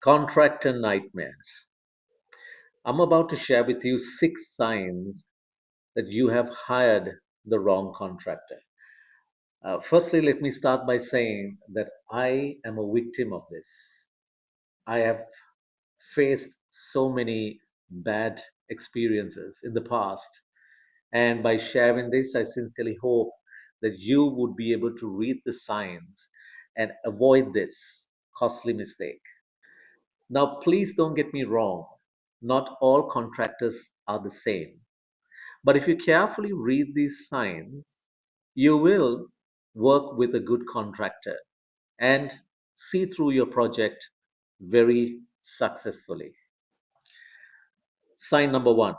Contractor nightmares. I'm about to share with you 6 signs that you have hired the wrong contractor. Firstly, let me start by saying that I am a victim of this. I have faced so many bad experiences in the past, and by sharing this, I sincerely hope that you would be able to read the signs and avoid this costly mistake. Now, please don't get me wrong. Not all contractors are the same. But if you carefully read these signs, you will work with a good contractor and see through your project very successfully. Sign number one,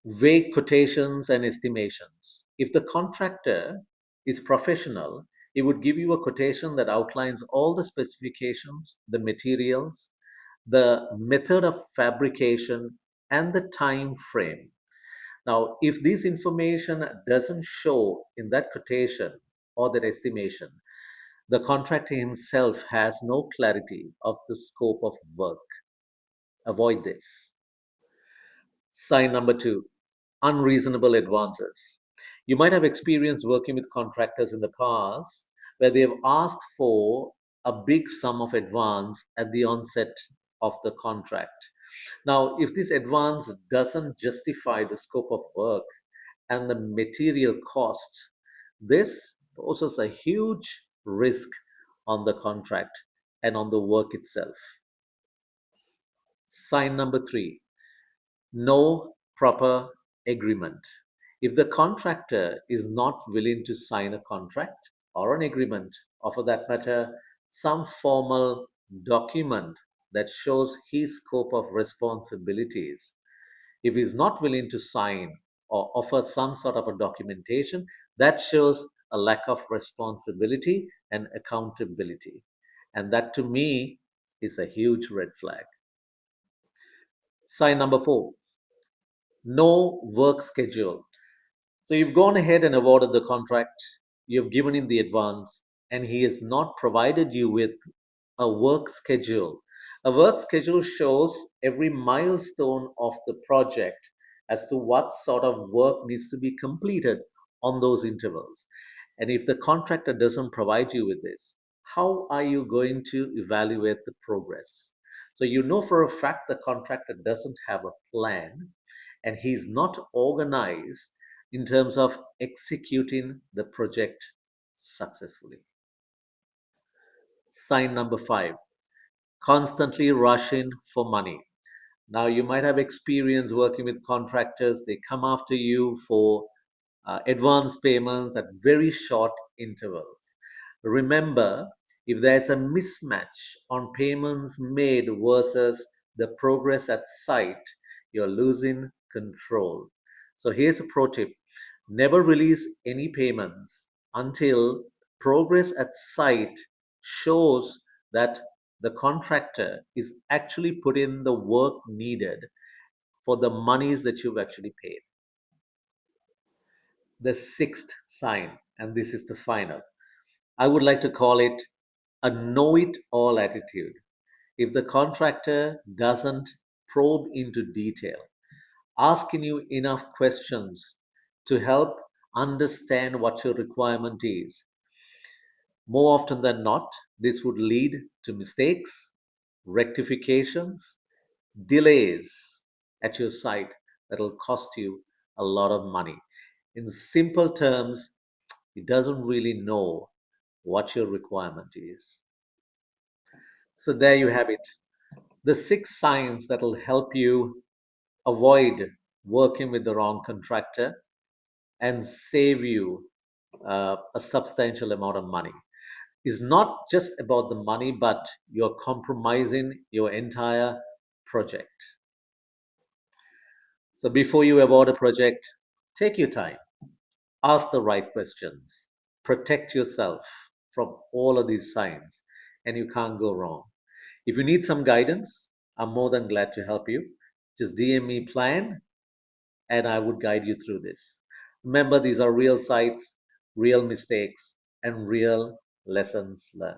vague quotations and estimations. If the contractor is professional, he would give you a quotation that outlines all the specifications, the materials, the method of fabrication, and the time frame. Now, if this information doesn't show in that quotation or that estimation, the contractor himself has no clarity of the scope of work. Avoid this. Sign number two, unreasonable advances. You might have experienced working with contractors in the past where they have asked for a big sum of advance at the onset of the contract. Now, if this advance doesn't justify the scope of work and the material costs, this poses a huge risk on the contract and on the work itself. Sign number three, no proper agreement. If the contractor is not willing to sign a contract or an agreement, or for that matter, some formal document that shows his scope of responsibilities, if he's not willing to sign or offer some sort of a documentation, that shows a lack of responsibility and accountability. And that to me is a huge red flag. Sign number four, no work schedule. So you've gone ahead and awarded the contract, you've given him the advance, and he has not provided you with a work schedule. A work schedule shows every milestone of the project as to what sort of work needs to be completed on those intervals. And if the contractor doesn't provide you with this, how are you going to evaluate the progress? So you know for a fact the contractor doesn't have a plan and he's not organized in terms of executing the project successfully. Sign number five, constantly rushing for money. Now, you might have experience working with contractors, they come after you for advance payments at very short intervals. Remember, if there's a mismatch on payments made versus the progress at site, you're losing control. So, here's a pro tip, never release any payments until progress at site shows that the contractor is actually put in the work needed for the monies that you've actually paid. The sixth sign, and this is the final, I would like to call it a know it all attitude. If the contractor doesn't probe into detail, asking you enough questions to help understand what your requirement is, more often than not, this would lead to mistakes, rectifications, delays at your site that will cost you a lot of money. In simple terms, he doesn't really know what your requirement is. So, there you have it, the 6 signs that will help you avoid working with the wrong contractor and save you a substantial amount of money. Is not just about the money, but you're compromising your entire project. So before you award a project, take your time, ask the right questions, protect yourself from all of these signs, and you can't go wrong. If you need some guidance, I'm more than glad to help you. Just DM me plan and I would guide you through this. Remember, these are real sites, real mistakes, and real lessons learned.